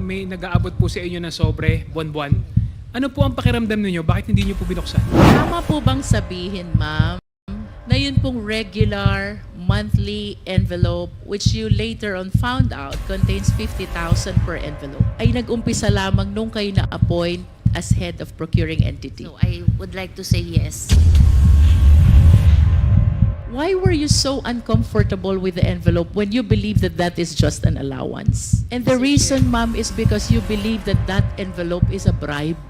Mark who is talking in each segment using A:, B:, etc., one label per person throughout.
A: may nag-aabot po sa inyo ng sobre, buwan-buwan, ano po ang pakiramdam ninyo? Bakit hindi niyo po binuksan?
B: Tama po bang sabihin, ma'am, na yun pong regular monthly envelope which you later on found out contains 50,000 per envelope ay nag-umpisa lamang nung kayo na-appoint as head of procuring entity?
C: So I would like to say yes.
B: Why were you so uncomfortable with the envelope when you believe that that is just an allowance? And the
C: Mr.
B: reason, ma'am, is because you believe that that envelope is a bribe.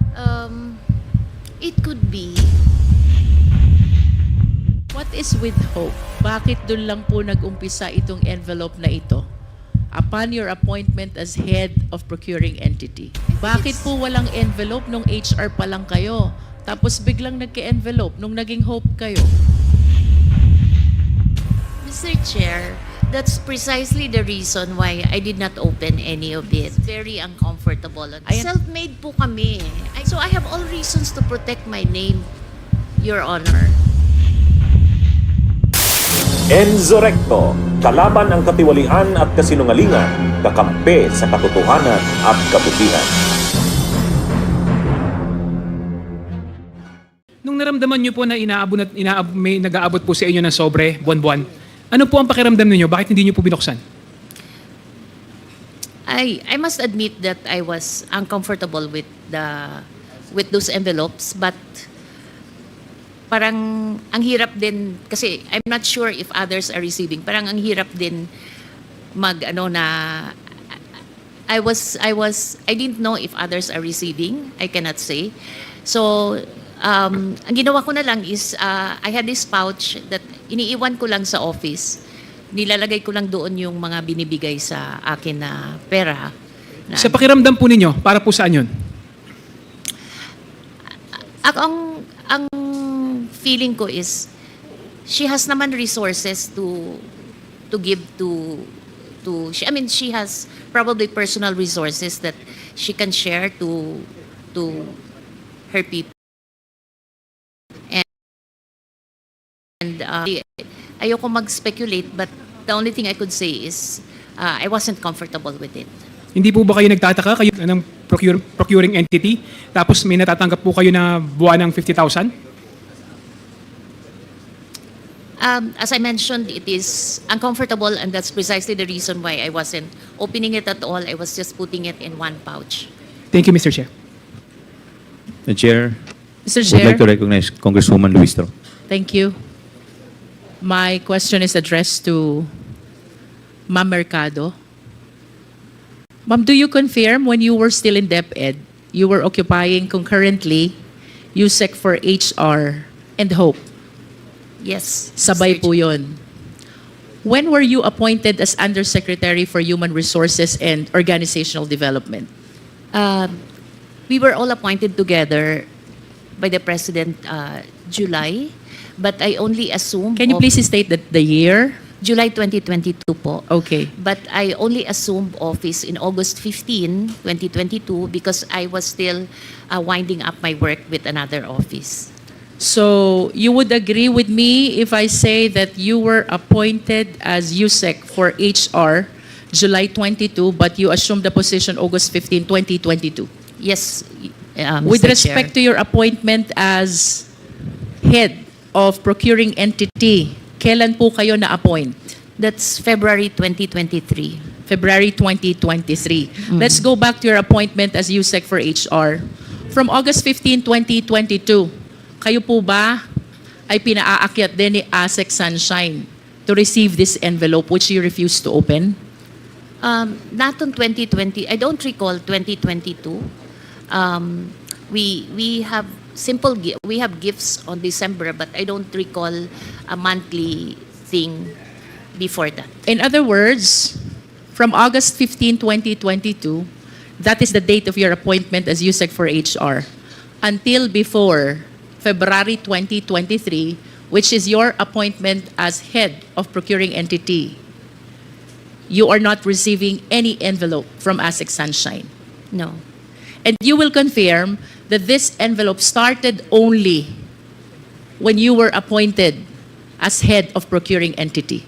C: It could be.
B: What is with hope? Bakit dun lang po nag-umpisa itong envelope na ito? Upon your appointment as head of procuring entity. Bakit po walang envelope nung HR pa lang kayo? Tapos biglang nagka-envelope nung naging hope kayo?
C: Mr. Chair, that's precisely the reason why I did not open any of it. Very uncomfortable. Self-made po kami. So I have all reasons to protect my name, Your Honor.
D: Enzo Recto, kalaban ang katiwalian at kasinungalingan, kakampi sa katotohanan at kabutihan.
A: Nung naramdaman niyo po na may nag-aabot po sa inyo ng sobre, buwan-buwan, ano po ang pakiramdam ninyo? Bakit hindi niyo po binuksan?
C: I must admit that I was uncomfortable with those envelopes, but parang ang hirap din kasi I'm not sure if others are receiving. Parang ang hirap din I didn't know if others are receiving. I cannot say. So ang ginawa ko na lang is I had this pouch that iniiwan ko lang sa office. Nilalagay ko lang doon yung mga binibigay sa akin na pera.
A: Sa pakiramdam po ninyo, para po saan yun?
C: Ang feeling ko is she has naman resources to give to she has probably personal resources that she can share to her people. And ayoko mag-speculate, but the only thing I could say is I wasn't comfortable with it.
A: Hindi po ba kayo nagtataka kayo ng procuring entity tapos may natatanggap po kayo na buwan ng 50,000?
C: As I mentioned, it is uncomfortable, and that's precisely the reason why I wasn't opening it at all. I was just putting it in one pouch.
A: Thank you, Mr. Chair.
E: The Chair,
B: Mr.
E: would
B: Chair,
E: like to recognize Congresswoman Luistro.
B: thank you. My question is addressed to Ma'am MERCADO. Ma'am, do you confirm when you were still in Deped, you were occupying concurrently USEC for HR and HOPE?
C: Yes.
B: Sabay
C: Mr.
B: po yun. When were you appointed as Undersecretary for Human Resources and Organizational Development?
C: We were all appointed together by the President July, but I only assumed...
B: Can you please state the year?
C: July 2022 po.
B: Okay.
C: But I only assumed office in August 15, 2022 because I was still winding up my work with another office.
B: So you would agree with me if I say that you were appointed as USEC for HR July 22, but you assumed the position August 15, 2022?
C: Yes,
B: With
C: Mr.
B: respect to
C: Chair.
B: your appointment as head of procuring entity, kailan po kayo na-appoint?
C: That's February 2023.
B: February 2023. Let's go back to your appointment as USEC for HR. From August 15, 2022, kayo po ba ay pinaakyat din ni ASEC Sunshine to receive this envelope which you refused to open?
C: Not on 2020. I don't recall 2022. We have we have gifts on December, but I don't recall a monthly thing before that.
B: In other words, from August 15, 2022, that is the date of your appointment as USEC for HR, until before February 2023, which is your appointment as head of procuring entity, you are not receiving any envelope from ASEC Sunshine.
C: No.
B: And you will confirm that this envelope started only when you were appointed as head of procuring entity.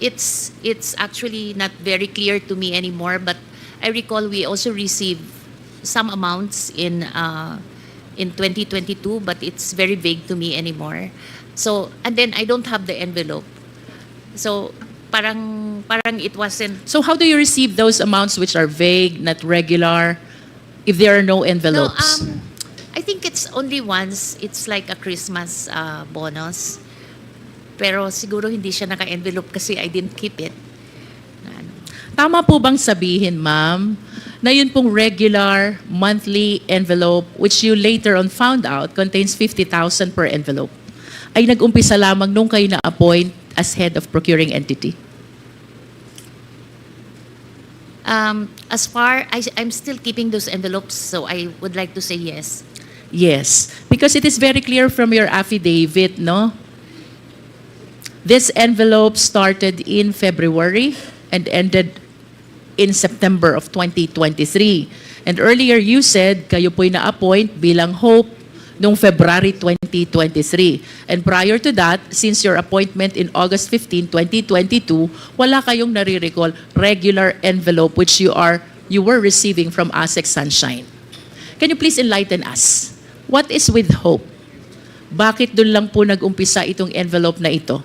C: it's actually not very clear to me anymore, but I recall we also received some amounts in 2022, but it's very vague to me anymore. So, and then I don't have the envelope. So, parang it wasn't.
B: So how do you receive those amounts which are vague, not regular, if there are no envelopes?
C: No, I think it's only once. It's like a Christmas bonus. Pero siguro hindi siya naka-envelope kasi I didn't keep it.
B: Tama po bang sabihin, ma'am, na yun pong regular monthly envelope which you later on found out contains 50,000 per envelope ay nag-umpisa lamang nung kayo na-appoint as head of procuring entity?
C: As far, I'm still keeping those envelopes, so I would like to say yes.
B: Yes, because it is very clear from your affidavit, no? This envelope started in February and ended in September of 2023. And earlier you said kayo po'y na-appoint bilang Hope noong February 2023. And prior to that, since your appointment in August 15, 2022, wala kayong nare-recall regular envelope which you were receiving from ASEC Sunshine. Can you please enlighten us? What is with Hope? Bakit doon lang po nag-umpisa itong envelope na ito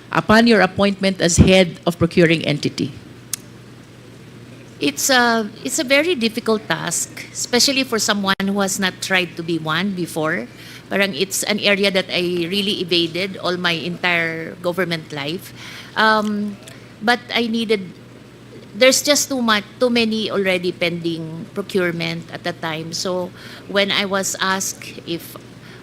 B: upon your appointment as head of procuring entity?
C: It's a very difficult task, especially for someone who has not tried to be one before. Parang it's an area that I really evaded all my entire government life. But there's just too many already pending procurement at the time. So when I was asked if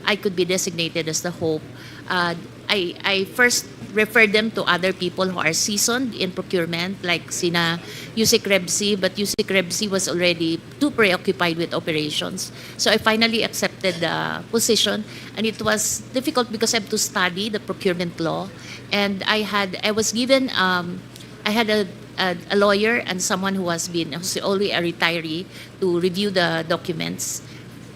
C: I could be designated as the Hope, I first referred them to other people who are seasoned in procurement, like sina USEC Rebsi, but USEC Rebsi was already too preoccupied with operations. So I finally accepted the position, and it was difficult because I had to study the procurement law, and I had a lawyer and someone who's already a retiree to review the documents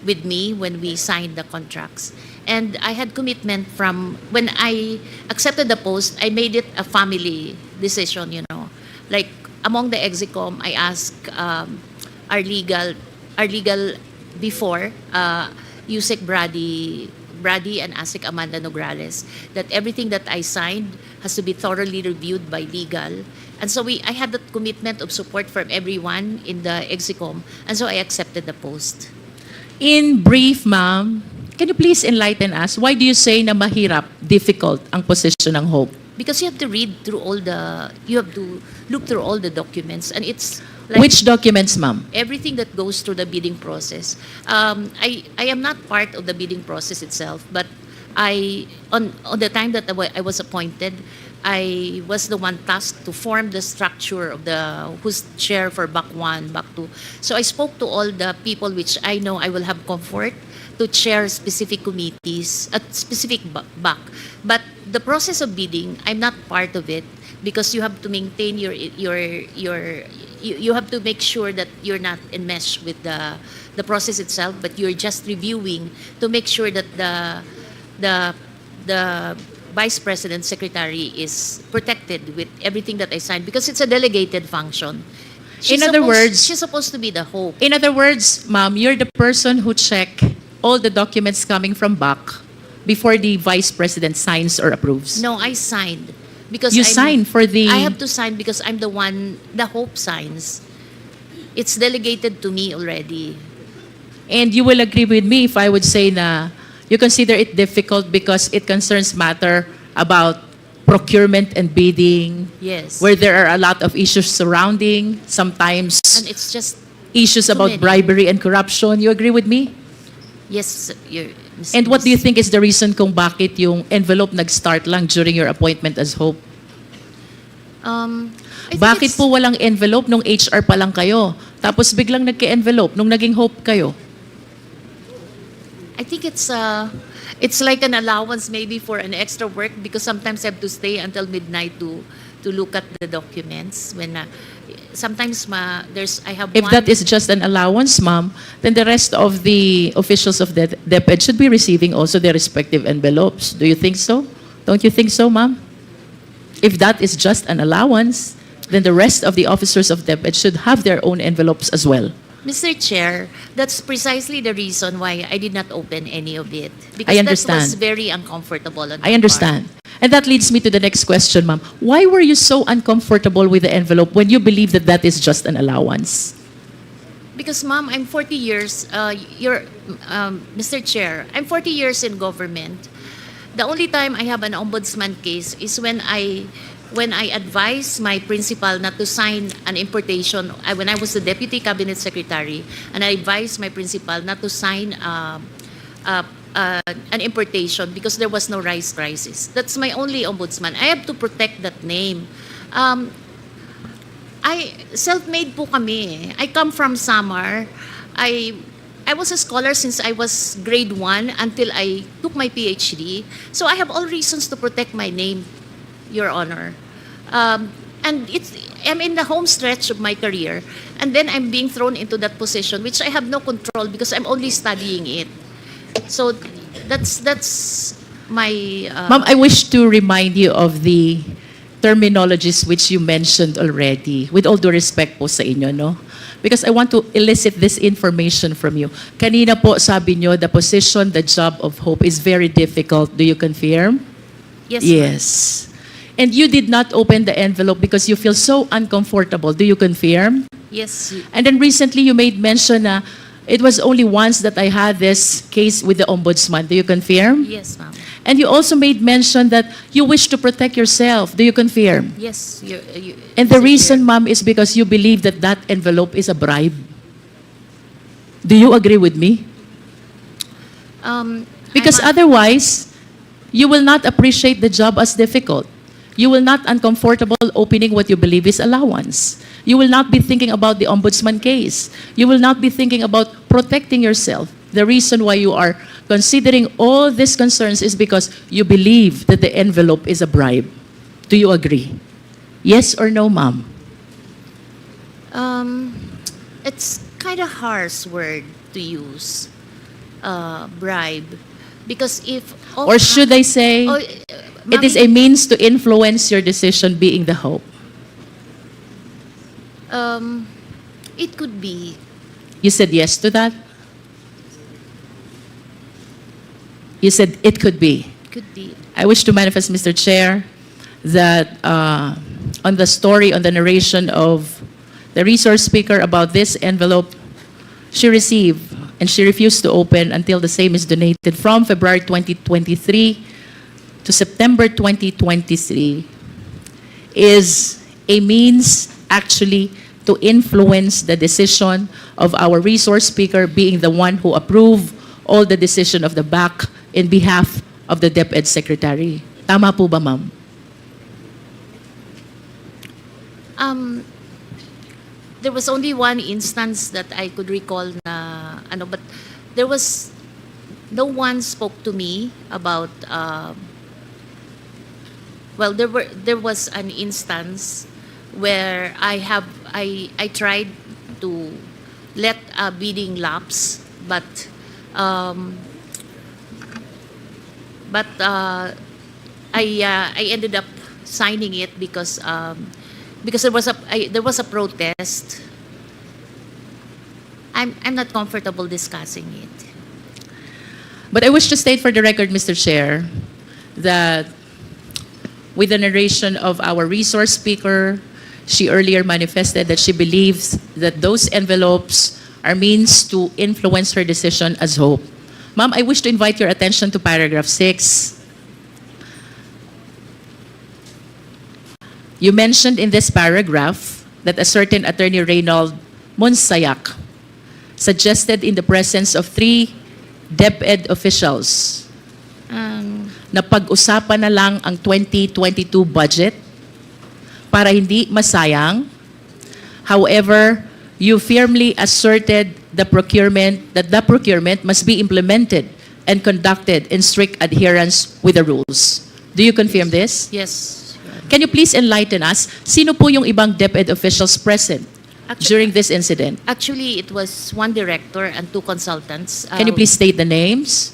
C: with me when we signed the contracts. And I had commitment from when I accepted the post, I made it a family decision, you know. Like among the execom, I asked our legal before, USEC Brady and ASEC Amanda Nograles, that everything that I signed has to be thoroughly reviewed by legal. And so I had that commitment of support from everyone in the execom, and so I accepted the post.
B: In brief, ma'am, can you please enlighten us? Why do you say na mahirap, difficult ang position ng Hope?
C: Because you have to look through all the documents, and it's like
B: Which documents, ma'am?
C: everything that goes through the bidding process. I am not part of the bidding process itself, but on the time that I was appointed, I was the one tasked to form the structure of who's chair for BAC 1, BAC 2. So I spoke to all the people which I know I will have comfort to chair specific committees at specific BAC. But the process of bidding, I'm not part of it because you have to maintain you have to make sure that you're not enmeshed with the process itself, but you're just reviewing to make sure that the Vice President Secretary is protected with everything that I signed because it's a delegated function. She's supposed to be the Hope.
B: In other words, ma'am, you're the person who check all the documents coming from BAC before the Vice President signs or approves.
C: No, I signed because
B: You sign for the...
C: I have to sign because I'm the one the Hope signs. It's delegated to me already.
B: And you will agree with me if I would say na you consider it difficult because it concerns matter about procurement and bidding,
C: Yes.
B: where there are a lot of issues surrounding, sometimes
C: And it's just
B: issues
C: too
B: about
C: many.
B: bribery and corruption. You agree with me?
C: yes,
B: And what do you think is the reason kung bakit yung envelope nag-start lang during your appointment as Hope?
C: I think
B: Bakit
C: it's-
B: po walang envelope nung HR pa lang kayo? Tapos biglang nagka-envelope nung naging Hope kayo?
C: I think it's like an allowance maybe for an extra work because sometimes I have to stay until midnight to look at the documents when sometimes I have
B: If
C: one.
B: that is just an allowance, ma'am, then the rest of the officials of the Deped should be receiving also their respective envelopes. Do you think so? Don't you think so, ma'am? If that is just an allowance, then the rest of the officers of Deped should have their own envelopes as well.
C: Mr. Chair, that's precisely the reason why I did not open any of it.
B: I
C: Because that was
B: understand.
C: very uncomfortable on
B: I
C: my
B: understand. And that leads me to the next question, ma'am. Why were you so uncomfortable with the envelope when you believe that that is just an allowance?
C: part. Because, Ma'am, I'm 40 years, Mr. Chair, I'm 40 years in government. The only time I have an ombudsman case is when I advised my principal not to sign an importation, when I was the deputy cabinet secretary, and I advised my principal not to sign an importation because there was no rice crisis. That's my only ombudsman. I have to protect that name. Self-made po kami. I come from Samar. I was a scholar since I was grade 1 until I took my PhD. So I have all reasons to protect my name, Your Honor. And I'm in the home stretch of my career, and then I'm being thrown into that position, which I have no control because I'm only studying it. So that's my...
B: Ma'am, I wish to remind you of the terminologies which you mentioned already. With all due respect po sa inyo, no? Because I want to elicit this information from you. Kanina po sabi nyo, the position, the job of hope is very difficult. Do you confirm?
C: yes,
B: Yes. And you did not open the envelope because you feel so uncomfortable. Do you confirm?
C: Yes.
B: And then recently you made mention na it was only once that I had this case with the ombudsman. Do you confirm?
C: Yes, ma'am.
B: And you also made mention that you wish to protect yourself. Do you confirm?
C: Yes.
B: And the
C: Mr.
B: reason,
C: Chair.
B: ma'am, is because you believe that that envelope is a bribe. Do you agree with me? Because
C: I'm a-
B: otherwise, you will not appreciate the job as difficult. You will not uncomfortable opening what you believe is allowance. You will not be thinking about the ombudsman case. You will not be thinking about protecting yourself. The reason why you are considering all these concerns is because you believe that the envelope is a bribe. Do you agree? Yes or no, ma'am?
C: It's kind of harsh word to use, bribe, because if
B: Or should I say, it is a means to influence your decision being the hope?
C: it could be.
B: You said yes to that? You said it could be.
C: Could be.
B: I wish to manifest, Mr. Chair, that on the story, on the narration of the resource speaker about this envelope, she received and she refused to open until the same is donated from February 2023 to September 2023 is a means actually to influence the decision of our resource speaker being the one who approved all the decision of the BAC in behalf of the Deped Secretary. Tama po ba, ma'am?
C: There was only one instance that I could recall na but there was no one spoke to me about there was an instance where I tried to let a bidding lapse, but I ended up signing it because there was a protest. I'm not comfortable discussing it.
B: But I wish to state for the record, Mr. Chair, that with the narration of our resource speaker, she earlier manifested that she believes that those envelopes are means to influence her decision as hope. Ma'am, I wish to invite your attention to paragraph 6. You mentioned in this paragraph that a certain Attorney Reynold Monsayak suggested in the presence of 3 DepEd officials na pag-usapan na lang ang 2022 budget para hindi masayang. However, you firmly asserted that the procurement must be implemented and conducted in strict adherence with the rules. Do you confirm this?
C: Yes.
B: Can you please enlighten us? Sino po yung ibang DepEd officials present during this incident?
C: Actually, it was one director and 2 consultants.
B: Can you please state the names?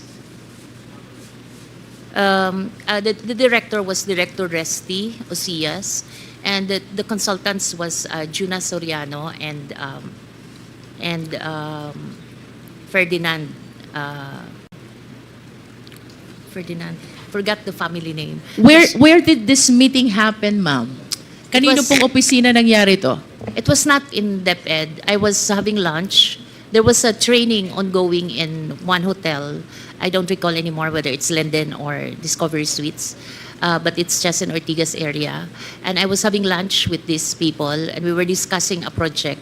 C: The director was Director Resty Osias, and the consultants was Juna Soriano and Ferdinand. Ferdinand. Forgot the family name.
B: Where did this meeting happen, ma'am? Kanino
C: was-
B: pong opisina nangyari to?
C: It was not in Deped. I was having lunch. There was a training ongoing in one hotel. I don't recall anymore whether it's Linden or Discovery Suites, but it's just in Ortigas area. And I was having lunch with these people, and we were discussing a project.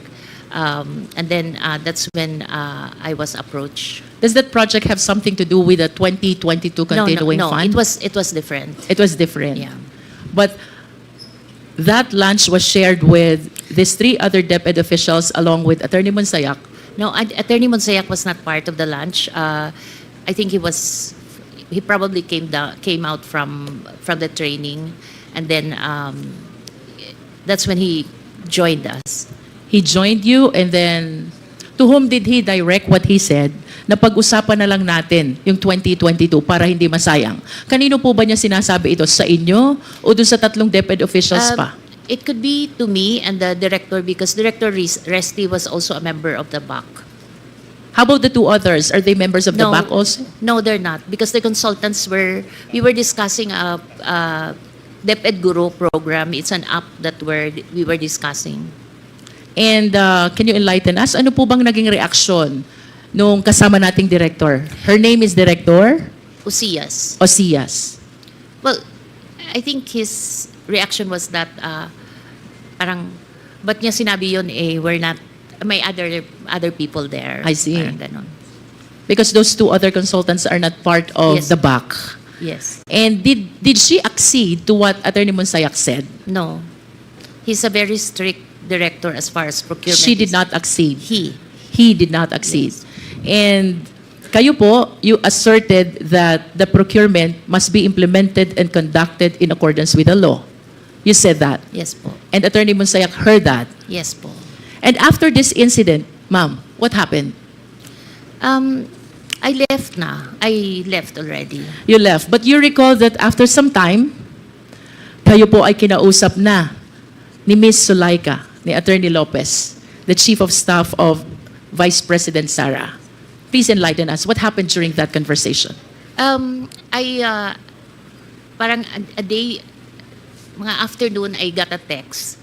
C: And then that's when I was approached.
B: Does that project have something to do with the 2022 continuing
C: no,
B: fund?
C: it was different.
B: It was different.
C: Yeah.
B: But that lunch was shared with these three other DepEd officials along with Attorney Monsayak.
C: No, Attorney Monsayak was not part of the lunch. I think he probably came out from the training, and then that's when he joined us.
B: He joined you, and then to whom did he direct what he said? Na pag-usapan na lang natin yung 2022 para hindi masayang. Kanino po ba niya sinasabi ito? Sa inyo o dun sa tatlong DepEd officials pa?
C: It could be to me and the director, because Director Resty was also a member of the BAC.
B: How about the two others? Are they members of the BAC also?
C: No, they're not, because the consultants we were discussing a DepEd Guru program. It's an app that we were discussing.
B: And can you enlighten us? Ano po bang naging reaksyon nung kasama nating director? Her name is Director
C: Osias.
B: Osias.
C: Well, I think his reaction was that parang, ba't niya sinabi yun, we're not, may other people there.
B: I see.
C: Parang ganon.
B: Because those two other consultants are not part of
C: Yes.
B: the BAC.
C: Yes.
B: And did she accede to what Attorney Monsayak said?
C: No. He's a very strict director as far as procurement.
B: She did
C: is-
B: not accede.
C: He
B: Did not accede.
C: Yes.
B: And kayo po, you asserted that the procurement must be implemented and conducted in accordance with the law. You said that.
C: Yes po.
B: And Attorney Monsayak heard that.
C: Yes po.
B: And after this incident, ma'am, what happened?
C: I left na. I left already.
B: You left. But you recall that after some time, kayo po ay kinausap na ni Ms. Sulaika, ni Attorney Lopez, the Chief of Staff of Vice President Sara. Please enlighten us. What happened during that conversation?
C: Parang a day, mga afternoon, I got a text.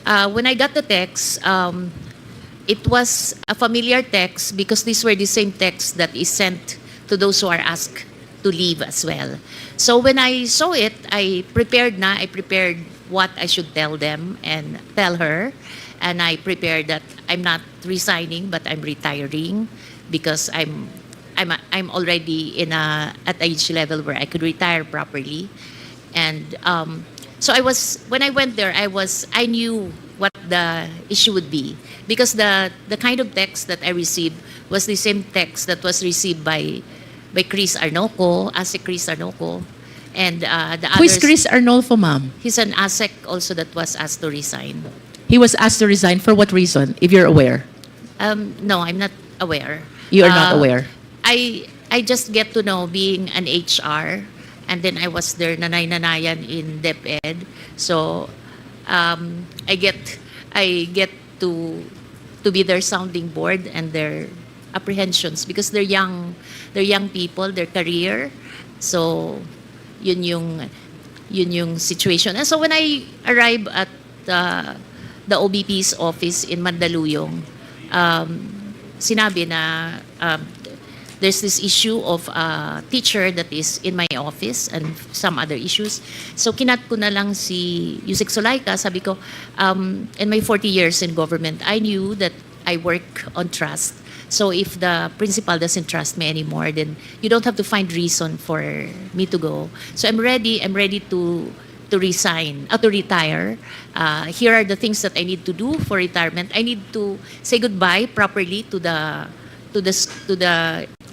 C: When I got the text, it was a familiar text because these were the same texts that is sent to those who are asked to leave as well. So when I saw it, I prepared what I should tell them and tell her. And I prepared that I'm not resigning, but I'm retiring because I'm already at age level where I could retire properly. And so when I went there, I knew what the issue would be, because the kind of text that I received was the same text that was received by Chris Arnoco, ASEC Chris Arnoco, and the others.
B: Who is Chris Arnolfo, ma'am?
C: He's an ASEC also that was asked to resign.
B: He was asked to resign for what reason, if you're aware?
C: No, I'm not aware.
B: You are not aware.
C: I just get to know being an HR, and then I was their nanay-nanayan in Deped. So I get to be their sounding board and their apprehensions, because they're young people, their career. So yun yung situation. And so when I arrived at the OBP's office in Mandaluyong, sinabi na there's this issue of a teacher that is in my office and some other issues. So kinat ko na lang si USEC Sulaika, sabi ko, in my 40 years in government, I knew that I work on trust. So if the principal doesn't trust me anymore, then you don't have to find reason for me to go. So I'm ready to resign, to retire. Here are the things that I need to do for retirement. I need to say goodbye properly to the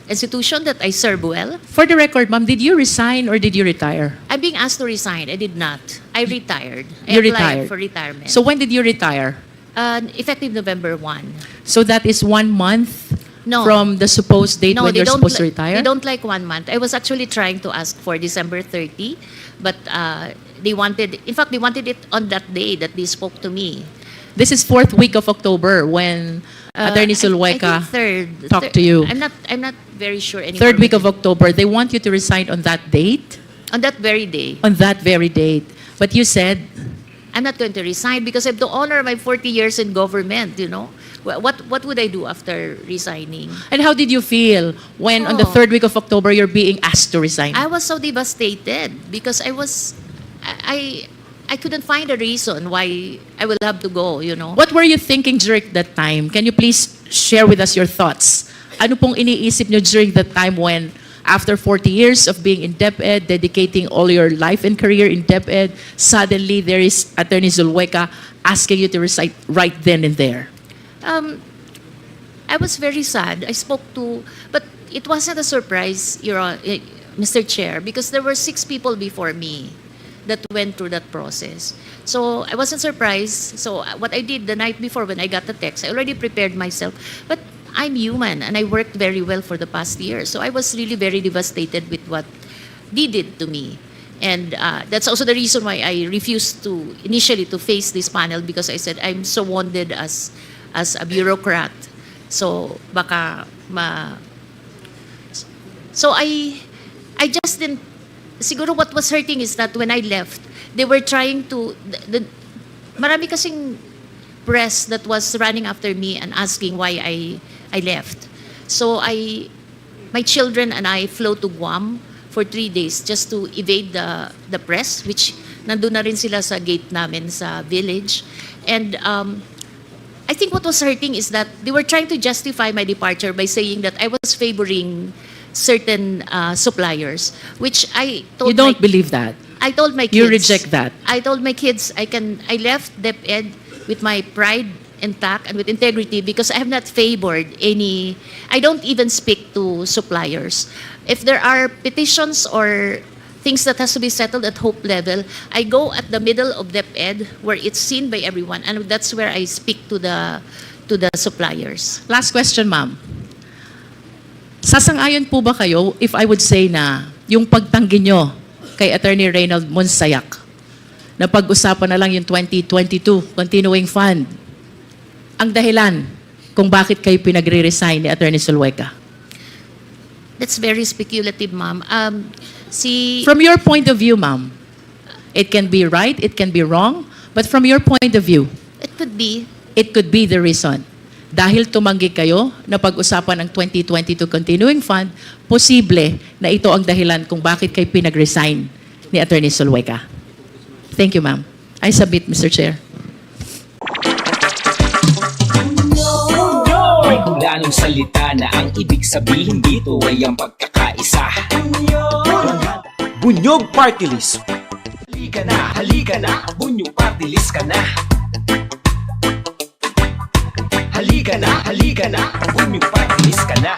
C: institution that I serve well.
B: For the record, ma'am, did you resign or did you retire?
C: I'm being asked to resign. I did not. I retired. I
B: You
C: applied
B: retired.
C: for retirement.
B: So when did you retire?
C: Effective November 1.
B: So that is 1 month
C: No.
B: from the supposed date
C: No,
B: when
C: they
B: you're
C: don't.
B: supposed to retire?
C: They don't like 1 month. I was actually trying to ask for December 30, but they wanted. In fact, they wanted it on that day that they spoke to me.
B: This is fourth week of October when Attorney
C: I
B: Zulueta
C: think
B: talked to you.
C: I'm not very sure anymore.
B: Third week of October. They want you to resign on that date?
C: On that very day.
B: On that very date. But you said,
C: I'm not going to resign because I have to honor my 40 years in government, you know. What would I do after resigning?
B: and how did you feel when on the
C: Oh.
B: third week of October you're being asked to resign?
C: I was so devastated because I couldn't find a reason why I will have to go, you know.
B: What were you thinking during that time? Can you please share with us your thoughts? Ano pong iniisip nyo during that time when after 40 years of being in Deped, dedicating all your life and career in Deped, suddenly there is Attorney Zulueta asking you to resign right then and there?
C: I was very sad. I spoke to, but it wasn't a surprise, Mr. Chair, because there were 6 people before me that went through that process. So I wasn't surprised. So what I did the night before when I got the text, I already prepared myself. But I'm human and I worked very well for the past year. So I was really very devastated with what they did to me. And that's also the reason why I refused to initially to face this panel, because I said I'm so wounded as a bureaucrat. So baka So I just didn't. Siguro what was hurting is that when I left, they were trying to. Marami kasing press that was running after me and asking why I left. So my children and I flew to Guam for 3 days just to evade the press, which nandun na rin sila sa gate namin sa village. And I think what was hurting is that they were trying to justify my departure by saying that I was favoring certain suppliers, which I told
B: You don't believe that?
C: I told my kids.
B: You reject that?
C: I told my kids I left Deped with my pride intact and with integrity because I have not favored any. I don't even speak to suppliers. If there are petitions or things that has to be settled at Hope level, I go at the middle of Deped where it's seen by everyone, and that's where I speak to the suppliers.
B: Last question, ma'am. Sasang-ayon po ba kayo if I would say na yung pagtanggi nyo kay Attorney Reynald Monsayak na pag-usapan na lang yung 2022 continuing fund ang dahilan kung bakit kayo pinagre-resign ni Attorney Zulueta?
C: That's very speculative, ma'am.
B: From your point of view, ma'am, it can be right, it can be wrong, but from your point of view,
C: It could be.
B: it could be the reason. Dahil tumanggi kayo na pag-usapan ng 2022 continuing fund, posible na ito ang dahilan kung bakit kayo pinag-resign ni Attorney Zulueta. Thank you, ma'am. I submit, Mr. Chair.
F: May hulanong salita na ang ibig sabihin dito ay ang pagkakaisa.
D: Bunyog Party List.
F: Halika na, bunyog party list ka na. Halika na, bunyog party list ka na.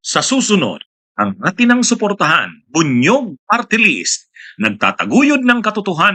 D: Sa susunod, ang atinang suportahan, Bunyog Party List, nagtataguyod ng katotohanan